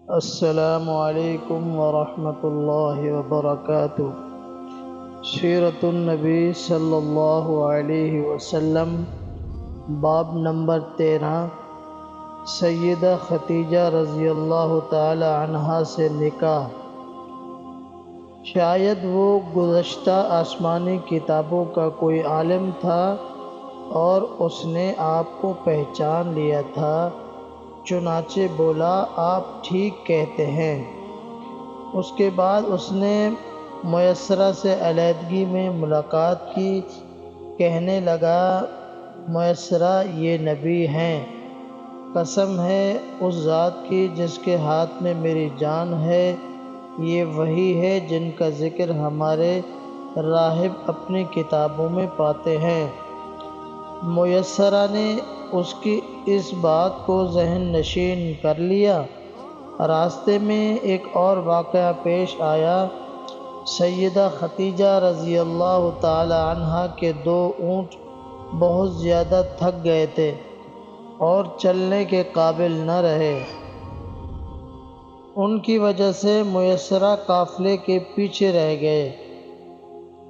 السلام علیکم ورحمۃ اللہ وبرکاتہ۔ سیرت النبی صلی اللہ علیہ وسلم، باب نمبر 13۔ سیدہ ختیجہ رضی اللہ تعالی عنہا سے نکاح۔ شاید وہ گزشتہ آسمانی کتابوں کا کوئی عالم تھا اور اس نے آپ کو پہچان لیا تھا، چنانچہ بولا، آپ ٹھیک کہتے ہیں۔ اس کے بعد اس نے میسرہ سے علیحدگی میں ملاقات کی۔ کہنے لگا، میسرہ یہ نبی ہیں، قسم ہے اس ذات کی جس کے ہاتھ میں میری جان ہے، یہ وہی ہے جن کا ذکر ہمارے راہب اپنی کتابوں میں پاتے ہیں۔ میسرہ نے اس کی اس بات کو ذہن نشین کر لیا۔ راستے میں ایک اور واقعہ پیش آیا۔ سیدہ ختیجہ رضی اللہ تعالی عنہا کے 2 اونٹ بہت زیادہ تھک گئے تھے اور چلنے کے قابل نہ رہے۔ ان کی وجہ سے میسرہ قافلے کے پیچھے رہ گئے۔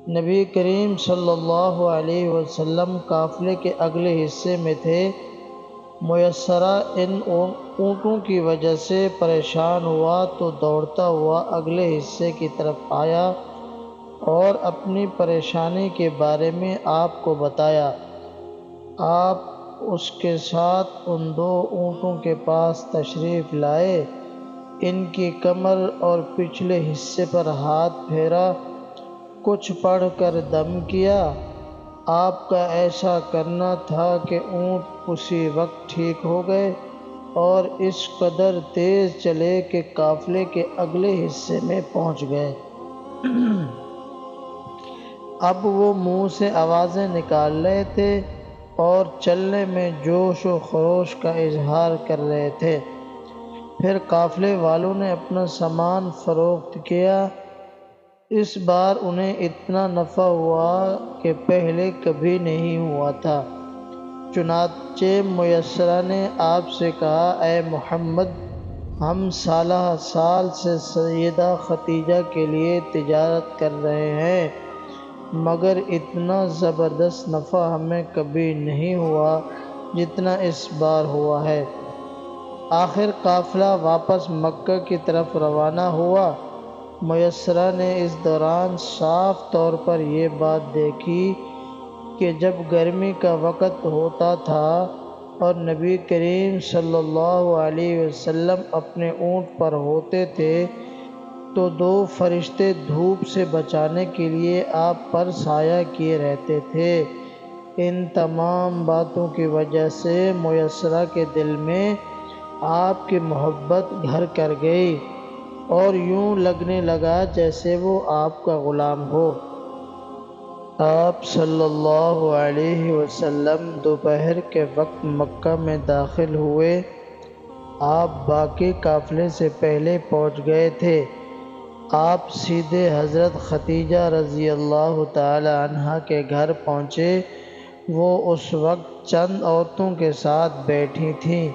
نبی کریم صلی اللہ علیہ وسلم قافلے کے اگلے حصے میں تھے۔ میسرہ ان اونٹوں کی وجہ سے پریشان ہوا تو دوڑتا ہوا اگلے حصے کی طرف آیا اور اپنی پریشانی کے بارے میں آپ کو بتایا۔ آپ اس کے ساتھ ان 2 اونٹوں کے پاس تشریف لائے، ان کی کمر اور پچھلے حصے پر ہاتھ پھیرا، کچھ پڑھ کر دم کیا۔ آپ کا ایسا کرنا تھا کہ اونٹ اسی وقت ٹھیک ہو گئے اور اس قدر تیز چلے کہ قافلے کے اگلے حصے میں پہنچ گئے۔ اب وہ منہ سے آوازیں نکال رہے تھے اور چلنے میں جوش و خروش کا اظہار کر رہے تھے۔ پھر قافلے والوں نے اپنا سامان فروخت کیا۔ اس بار انہیں اتنا نفع ہوا کہ پہلے کبھی نہیں ہوا تھا۔ چنانچہ میسرہ نے آپ سے کہا، اے محمد، ہم سالہ سال سے سیدہ ختیجہ کے لیے تجارت کر رہے ہیں، مگر اتنا زبردست نفع ہمیں کبھی نہیں ہوا جتنا اس بار ہوا ہے۔ آخر قافلہ واپس مکہ کی طرف روانہ ہوا۔ میسرہ نے اس دوران صاف طور پر یہ بات دیکھی کہ جب گرمی کا وقت ہوتا تھا اور نبی کریم صلی اللہ علیہ وسلم اپنے اونٹ پر ہوتے تھے تو 2 فرشتے دھوپ سے بچانے کے لیے آپ پر سایہ کیے رہتے تھے۔ ان تمام باتوں کی وجہ سے میسرہ کے دل میں آپ کی محبت گھر کر گئی اور یوں لگنے لگا جیسے وہ آپ کا غلام ہو۔ آپ صلی اللہ علیہ وسلم دوپہر کے وقت مکہ میں داخل ہوئے۔ آپ باقی قافلے سے پہلے پہنچ گئے تھے۔ آپ سیدھے حضرت ختیجہ رضی اللہ تعالی عنہا کے گھر پہنچے۔ وہ اس وقت چند عورتوں کے ساتھ بیٹھی تھیں۔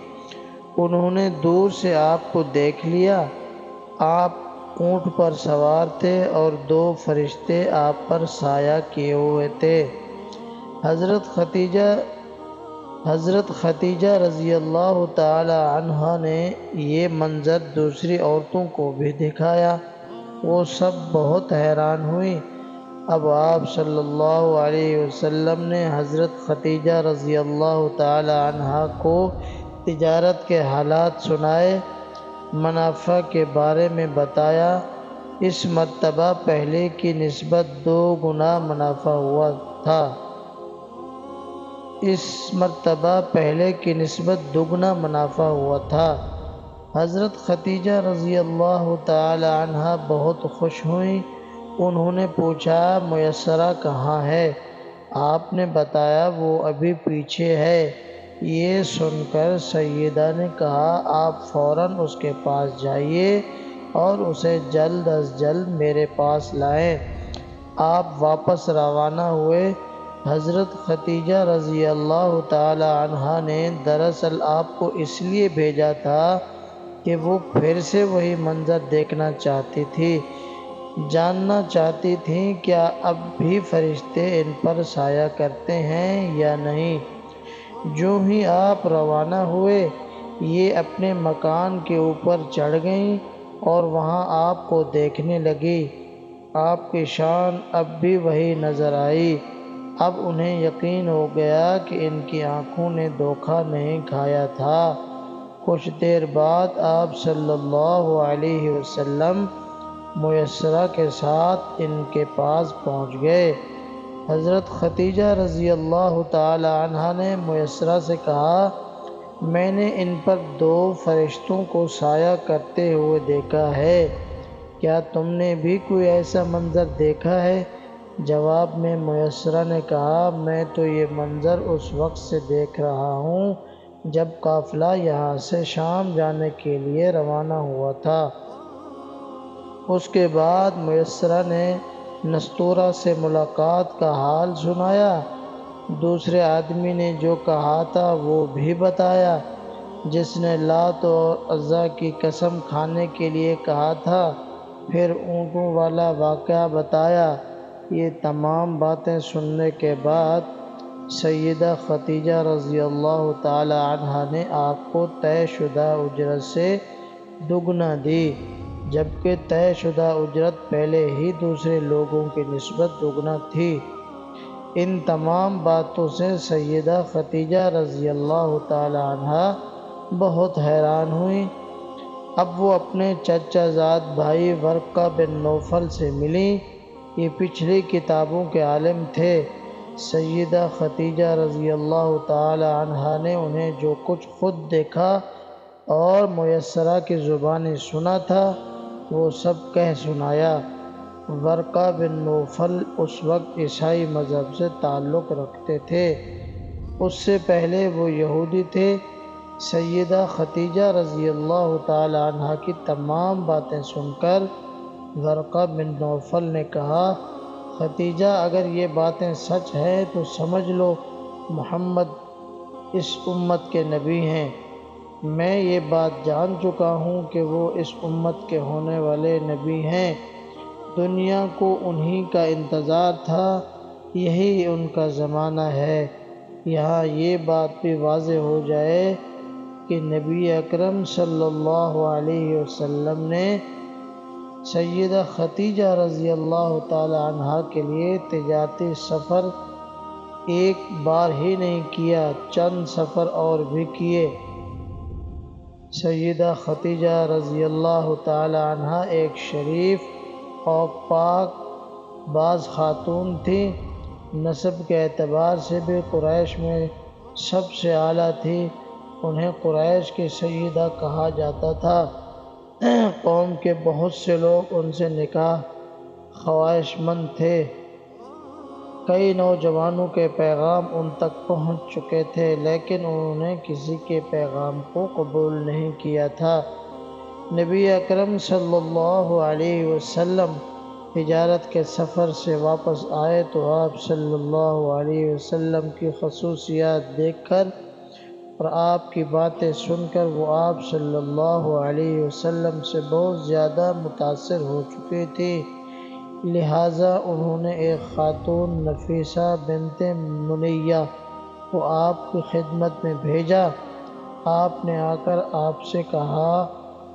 انہوں نے دور سے آپ کو دیکھ لیا۔ آپ اونٹ پر سوار تھے اور 2 فرشتے آپ پر سایہ کیے ہوئے تھے۔ حضرت ختیجہ رضی اللہ تعالی عنہا نے یہ منظر دوسری عورتوں کو بھی دکھایا۔ وہ سب بہت حیران ہوئیں۔ اب آپ صلی اللہ علیہ وسلم نے حضرت ختیجہ رضی اللہ تعالی عنہا کو تجارت کے حالات سنائے، منافع کے بارے میں بتایا۔ اس مرتبہ پہلے کی نسبت 2 گنا منافع ہوا تھا۔ حضرت ختیجہ رضی اللہ تعالی عنہا بہت خوش ہوئیں۔ انہوں نے پوچھا، میسرہ کہاں ہے؟ آپ نے بتایا وہ ابھی پیچھے ہے۔ یہ سن کر سیدہ نے کہا، آپ فوراً اس کے پاس جائیے اور اسے جلد از جلد میرے پاس لائیں۔ آپ واپس روانہ ہوئے۔ حضرت ختیجہ رضی اللہ تعالی عنہا نے دراصل آپ کو اس لیے بھیجا تھا کہ وہ پھر سے وہی منظر دیکھنا چاہتی تھی، جاننا چاہتی تھیں کیا اب بھی فرشتے ان پر سایہ کرتے ہیں یا نہیں۔ جو ہی آپ روانہ ہوئے، یہ اپنے مکان کے اوپر چڑھ گئیں اور وہاں آپ کو دیکھنے لگی۔ آپ کی شان اب بھی وہی نظر آئی۔ اب انہیں یقین ہو گیا کہ ان کی آنکھوں نے دھوکہ نہیں کھایا تھا۔ کچھ دیر بعد آپ صلی اللہ علیہ وسلم میسرہ کے ساتھ ان کے پاس پہنچ گئے۔ حضرت خدیجہ رضی اللہ تعالی عنہا نے میسرہ سے کہا، میں نے ان پر 2 فرشتوں کو سایہ کرتے ہوئے دیکھا ہے، کیا تم نے بھی کوئی ایسا منظر دیکھا ہے؟ جواب میں میسرہ نے کہا، میں تو یہ منظر اس وقت سے دیکھ رہا ہوں جب قافلہ یہاں سے شام جانے کے لیے روانہ ہوا تھا۔ اس کے بعد میسرہ نے نستورہ سے ملاقات کا حال سنایا۔ دوسرے آدمی نے جو کہا تھا وہ بھی بتایا، جس نے لات اور عزیٰ کی قسم کھانے کے لیے کہا تھا، پھر اونٹوں والا واقعہ بتایا۔ یہ تمام باتیں سننے کے بعد سیدہ خدیجہ رضی اللہ تعالی عنہا نے آپ کو طے شدہ اجرت سے دگنا دی، جبکہ طے شدہ اجرت پہلے ہی دوسرے لوگوں کی نسبت دگنا تھی۔ ان تمام باتوں سے سیدہ خدیجہ رضی اللہ تعالی عنہا بہت حیران ہوئیں۔ اب وہ اپنے چچا زاد بھائی ورقہ بن نوفل سے ملیں۔ یہ پچھلی کتابوں کے عالم تھے۔ سیدہ خدیجہ رضی اللہ تعالی عنہا نے انہیں جو کچھ خود دیکھا اور میسرہ کی زبانی سنا تھا وہ سب کہہ سنایا۔ ورقہ بن نوفل اس وقت عیسائی مذہب سے تعلق رکھتے تھے، اس سے پہلے وہ یہودی تھے۔ سیدہ خدیجہ رضی اللہ تعالی عنہا کی تمام باتیں سن کر ورقہ بن نوفل نے کہا، خدیجہ اگر یہ باتیں سچ ہیں تو سمجھ لو محمد اس امت کے نبی ہیں۔ میں یہ بات جان چکا ہوں کہ وہ اس امت کے ہونے والے نبی ہیں۔ دنیا کو انہی کا انتظار تھا، یہی ان کا زمانہ ہے۔ یہاں یہ بات بھی واضح ہو جائے کہ نبی اکرم صلی اللہ علیہ وسلم نے سیدہ خدیجہ رضی اللہ تعالی عنہا کے لیے تجارتی سفر ایک بار ہی نہیں کیا، چند سفر اور بھی کیے۔ سیدہ خدیجہ رضی اللہ تعالی عنہا ایک شریف اور پاک باز خاتون تھیں۔ نسب کے اعتبار سے بھی قریش میں سب سے اعلیٰ تھی۔ انہیں قریش کی سیدہ کہا جاتا تھا۔ قوم کے بہت سے لوگ ان سے نکاح خواہش مند تھے۔ کئی نوجوانوں کے پیغام ان تک پہنچ چکے تھے، لیکن انہوں نے کسی کے پیغام کو قبول نہیں کیا تھا۔ نبی اکرم صلی اللہ علیہ وسلم تجارت کے سفر سے واپس آئے تو آپ صلی اللہ علیہ وسلم کی خصوصیات دیکھ کر اور آپ کی باتیں سن کر وہ آپ صلی اللہ علیہ وسلم سے بہت زیادہ متاثر ہو چکی تھی، لہٰذا انہوں نے ایک خاتون نفیسہ بنت منیہ کو آپ کی خدمت میں بھیجا۔ آپ نے آ کر آپ سے کہا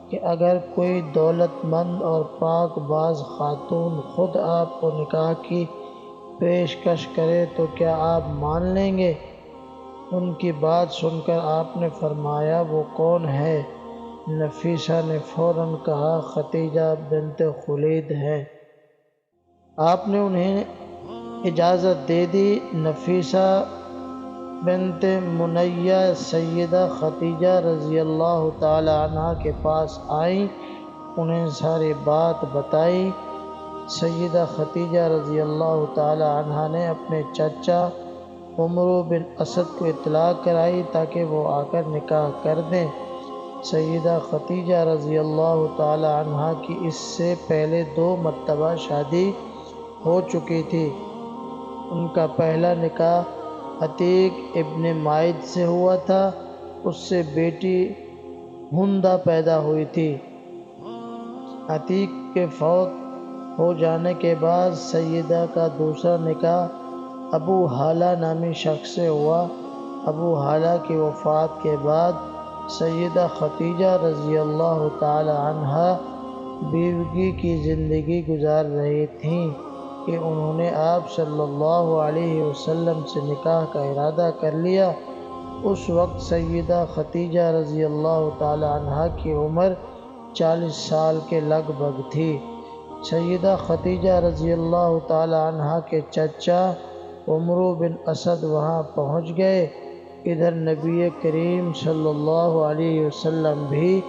کہ اگر کوئی دولت مند اور پاک باز خاتون خود آپ کو نکاح کی پیشکش کرے تو کیا آپ مان لیں گے؟ ان کی بات سن کر آپ نے فرمایا، وہ کون ہے؟ نفیسہ نے فوراً کہا، خدیجہ بنت خولید ہے۔ آپ نے انہیں اجازت دے دی۔ نفیسہ بنت منیہ سیدہ خدیجہ رضی اللہ تعالی عنہا کے پاس آئیں، انہیں ساری بات بتائی۔ سیدہ خدیجہ رضی اللہ تعالی عنہا نے اپنے چچا عمرو بن اسد کو اطلاع کرائی تاکہ وہ آ کر نکاح کر دیں۔ سیدہ خدیجہ رضی اللہ تعالی عنہا کی اس سے پہلے 2 مرتبہ شادی ہو چکی تھی۔ ان کا پہلا نکاح عتیق ابن مائد سے ہوا تھا، اس سے بیٹی ہندہ پیدا ہوئی تھی۔ عتیق کے فوت ہو جانے کے بعد سیدہ کا دوسرا نکاح ابو ہالہ نامی شخص سے ہوا۔ ابو ہالہ کی وفات کے بعد سیدہ خدیجہ رضی اللہ تعالی عنہا بیوگی کی زندگی گزار رہی تھیں کہ انہوں نے آپ صلی اللہ علیہ وسلم سے نکاح کا ارادہ کر لیا۔ اس وقت سیدہ خدیجہ رضی اللہ تعالی عنہا کی عمر 40 سال کے لگ بھگ تھی۔ سیدہ خدیجہ رضی اللہ تعالی عنہا کے چچا عمرو بن اسد وہاں پہنچ گئے۔ ادھر نبی کریم صلی اللہ علیہ وسلم بھی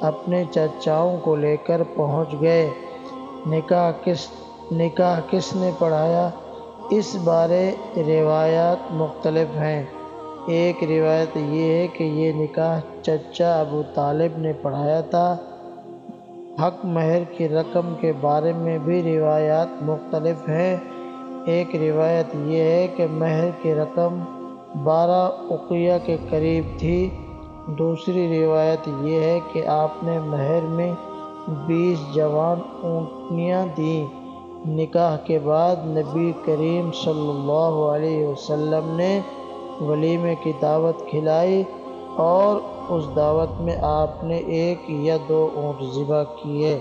اپنے چچاؤں کو لے کر پہنچ گئے۔ نکاح کس نے پڑھایا؟ اس بارے روایات مختلف ہیں۔ ایک روایت یہ ہے کہ یہ نکاح چچا ابو طالب نے پڑھایا تھا۔ حق مہر کی رقم کے بارے میں بھی روایات مختلف ہیں۔ ایک روایت یہ ہے کہ مہر کی رقم 12 اقیہ کے قریب تھی۔ دوسری روایت یہ ہے کہ آپ نے مہر میں 20 جوان اونٹنیاں دیں۔ نکاح کے بعد نبی کریم صلی اللہ علیہ وسلم نے ولیمے کی دعوت کھلائی اور اس دعوت میں آپ نے 1 یا 2 اونٹ ذبح کیے۔